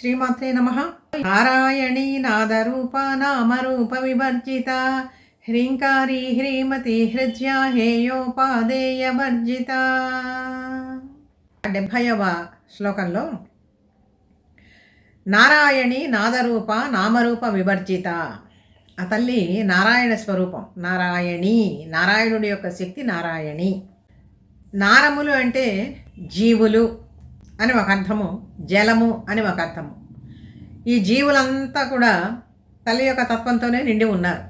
శ్రీమాత్రే నమః. నారాయణీ నాదరూప నామరూప వివర్జిత హ్రీంకారీ హ్రీమతి హృజ్యా హేయోపాదేయ వర్జిత. 70వ శ్లోకంలో నారాయణి నాదరూప నామరూప వివర్జిత. ఆ తల్లి నారాయణ స్వరూపం, నారాయణి, నారాయణుడి యొక్క శక్తి నారాయణి. నారములు అంటే జీవులు అని ఒక అర్థము, జలము అని ఒక అర్థము. ఈ జీవులంతా కూడా తల్లి యొక్క తత్వంతోనే నిండి ఉన్నారు.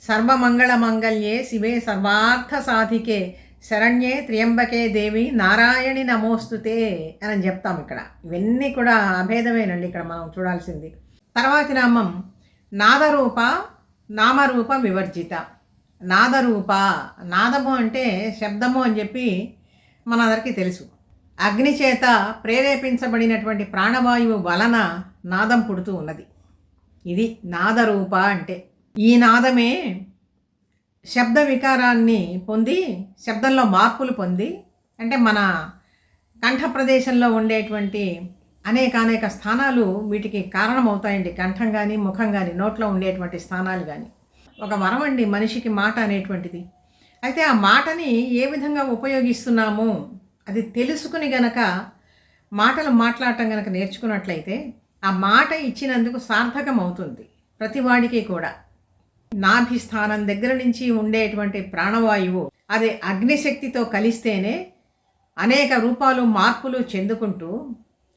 సర్వమంగళ మంగళ్యే శివే సర్వార్థ సాధికే శరణ్యే త్ర్యంబకే దేవి నారాయణి నమోస్తుతే అని చెప్తాం. ఇక్కడ ఇవన్నీ కూడా అభేదమేనండి ఇక్కడ మనం చూడాల్సింది. తర్వాతి నామం నాదరూప నామరూప వివర్జిత. నాదరూప, నాదము అంటే శబ్దము అని చెప్పి మనందరికీ తెలుసు. అగ్ని చేత ప్రేరేపించబడినటువంటి ప్రాణవాయువు వలన నాదం పుడుతూ ఉన్నది. ఇది నాదరూప అంటే. ఈ నాదమే శబ్ద వికారాన్ని పొంది, శబ్దంలో మార్పులు పొంది, అంటే మన కంఠ ప్రదేశంలో ఉండేటువంటి అనేక స్థానాలు వీటికి కారణమవుతాయండి. కంఠం కానీ, ముఖం కానీ, నోట్లో ఉండేటువంటి స్థానాలు కానీ. ఒక వరం అండి మనిషికి మాట అనేటువంటిది. అయితే ఆ మాటని ఏ విధంగా ఉపయోగిస్తున్నాము అది తెలుసుకుని గనక మాటలు మాట్లాడటం గనక నేర్చుకున్నట్లయితే ఆ మాట ఇచ్చినందుకు సార్థకం అవుతుంది ప్రతివాడికి కూడా. నాభిస్థానం దగ్గర నుంచి ఉండేటువంటి ప్రాణవాయువు అది అగ్నిశక్తితో కలిస్తేనే అనేక రూపాలు మార్పులు చెందుకుంటూ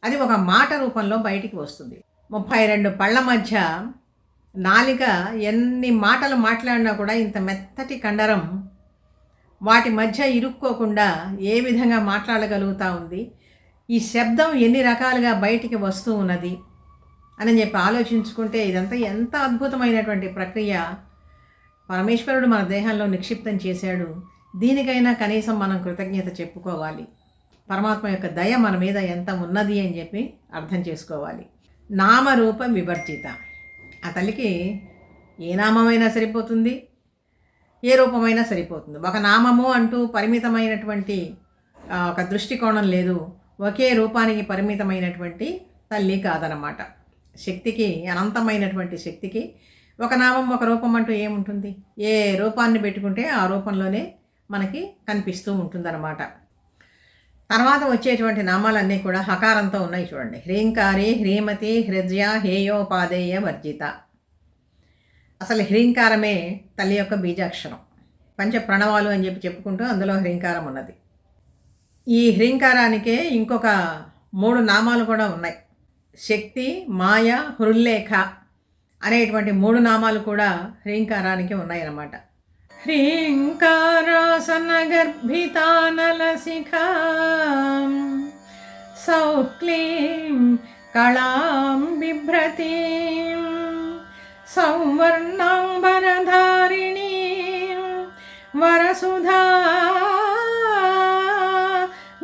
అది ఒక మాట రూపంలో బయటికి వస్తుంది. 32 పళ్ళ మధ్య నాలిక ఎన్ని మాటలు మాట్లాడినా కూడా ఇంత మెత్తటి కండరం వాటి మధ్య ఇరుక్కోకుండా ఏ విధంగా మాట్లాడగలుగుతూ ఉంది, ఈ శబ్దం ఎన్ని రకాలుగా బయటికి వస్తూ ఉన్నది అని చెప్పి ఆలోచించుకుంటే ఇదంతా ఎంత అద్భుతమైనటువంటి ప్రక్రియ పరమేశ్వరుడు మన దేహంలో నిక్షిప్తం చేశాడు. దీనికైనా కనీసం మనం కృతజ్ఞత చెప్పుకోవాలి. పరమాత్మ యొక్క దయ మన మీద ఎంత ఉన్నది అని చెప్పి అర్థం చేసుకోవాలి. నామరూప వివర్జిత. ఆ తల్లికి ఏ నామమైనా సరిపోతుంది, ఏ రూపమైనా సరిపోతుంది. ఒక నామము అంటూ పరిమితమైనటువంటి ఒక దృష్టికోణం లేదు. ఒకే రూపానికి పరిమితమైనటువంటి తల్లి కాదనమాట. శక్తికి, అనంతమైనటువంటి శక్తికి ఒక నామం ఒక రూపం అంటూ ఏముంటుంది? ఏ రూపాన్ని పెట్టుకుంటే ఆ రూపంలోనే మనకి కనిపిస్తూ ఉంటుందన్నమాట. తర్వాత వచ్చేటువంటి నామాలన్నీ కూడా హకారంతో ఉన్నాయి చూడండి. హ్రీంకారి హ్రీమతి హృజ్య హేయోపాదేయ వర్జిత. అసలు హ్రీంకారమే తల్లి యొక్క బీజాక్షరం. పంచ ప్రణవాలు అని చెప్పి చెప్పుకుంటూ అందులో హ్రీంకారం ఉన్నది. ఈ హ్రీంకారానికే ఇంకొక 3 నామాలు కూడా ఉన్నాయి. శక్తి, మాయ, హృల్లేఖ అనేటువంటి 3 నామాలు కూడా హ్రీంకారానికి ఉన్నాయన్నమాట. హ్రీంకారాసన గర్భితానలశిఖా సౌక్లీం కళాం బిభ్రతీం సంవర్ణాంబరధారిణీ వరసుధా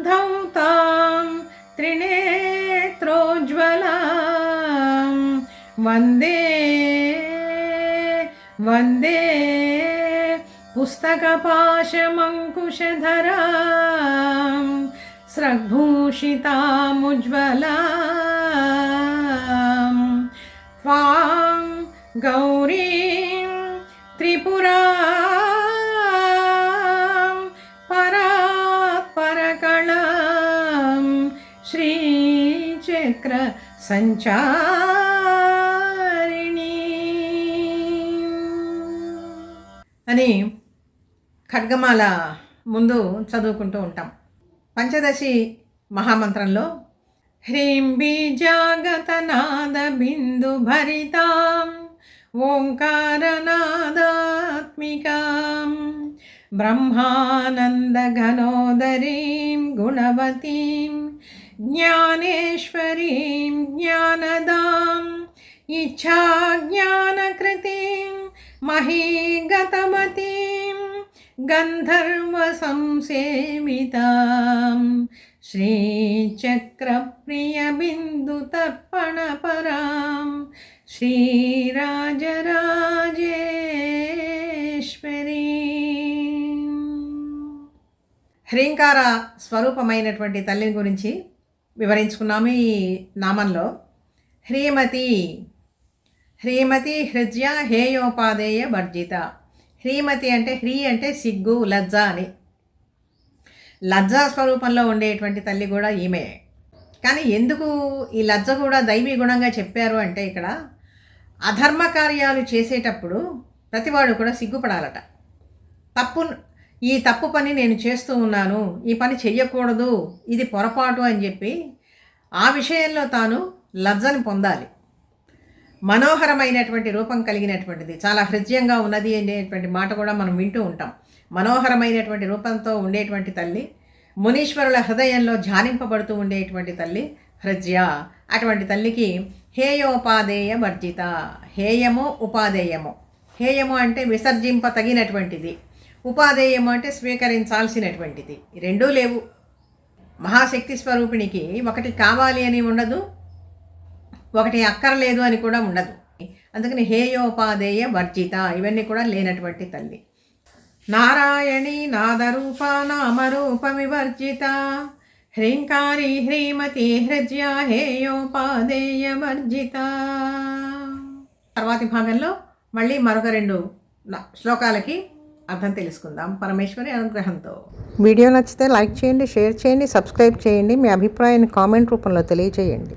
ధౌతాం త్రినేత్రోజ్వలాం వందే వందే పుస్తకపాశమంకుశధరాం స్రగ్భూషితాముజ్వలాం త్వాం గౌరీం త్రిపురాం పరాత్పరకళాం శ్రీచక్ర సంచారిణి అని ఖడ్గమాల ముందు చదువుకుంటూ ఉంటాం. పంచదశి మహామంత్రంలో హ్రీం బీజాగతనాద బిందు భరితాం ఓంకారనాదాత్మికాం బ్రహ్మానందఘనోదరీం గుణవతీం జ్ఞానేశ్వరీం జ్ఞానదాం ఇచ్ఛాజ్ఞానకృతిం మహీగతమతీం గంధర్వసంసేవితాం శ్రీచక్రప్రియబిందుతర్పణపరాం శ్రీరాజరాజేశ్వరీ. హ్రీంకార స్వరూపమైనటువంటి తల్లిని గురించి వివరించుకున్నాము ఈ నామంలో. హ్రీమతి హ్రీమతి హృజ్య హేయోపాదేయ వర్జిత. హ్రీమతి అంటే హ్రీ అంటే సిగ్గు, లజ్జ అని. లజ్జా స్వరూపంలో ఉండేటువంటి తల్లి కూడా ఈమె. కానీ ఎందుకు ఈ లజ్జ కూడా దైవీ గుణంగా చెప్పారు అంటే ఇక్కడ అధర్మ కార్యాలు చేసేటప్పుడు ప్రతివాడు కూడా సిగ్గుపడాలట. ఈ తప్పు పని నేను చేస్తూ ఉన్నాను, ఈ పని చెయ్యకూడదు, ఇది పొరపాటు అని చెప్పి ఆ విషయంలో తాను లజ్జని పొందాలి. మనోహరమైనటువంటి రూపం కలిగినటువంటిది, చాలా హృదయంగా ఉన్నది అనేటువంటి మాట కూడా మనం వింటూ ఉంటాం. మనోహరమైనటువంటి రూపంతో ఉండేటువంటి తల్లి, మునీశ్వరుల హృదయంలో ధ్యానింపబడుతూ ఉండేటువంటి తల్లి హృజ్య. అటువంటి తల్లికి హేయోపాదేయ వర్జిత. హేయము, ఉపాదేయము. హేయము అంటే విసర్జింప తగినటువంటిది, ఉపాదేయము అంటే స్వీకరించాల్సినటువంటిది. రెండూ లేవు. మహాశక్తి స్వరూపిణికి ఒకటి కావాలి అని ఉండదు, ఒకటి అక్కర్లేదు అని కూడా ఉండదు. అందుకని హేయోపాదేయ వర్జిత ఇవన్నీ కూడా లేనటువంటి తల్లి. నారాయణి నాదరూప నామరూప వివర్జిత. హ్రీంకారి హ్రీమతి హృజ్య హేయోపాదేయ వర్జిత. తర్వాతి భాగంలో మళ్ళీ మరొక 2 శ్లోకాలకి అర్థం తెలుసుకుందాం పరమేశ్వరి అనుగ్రహంతో. వీడియో నచ్చితే లైక్ చేయండి, షేర్ చేయండి, సబ్స్క్రైబ్ చేయండి. మీ అభిప్రాయాన్ని కామెంట్ రూపంలో తెలియజేయండి.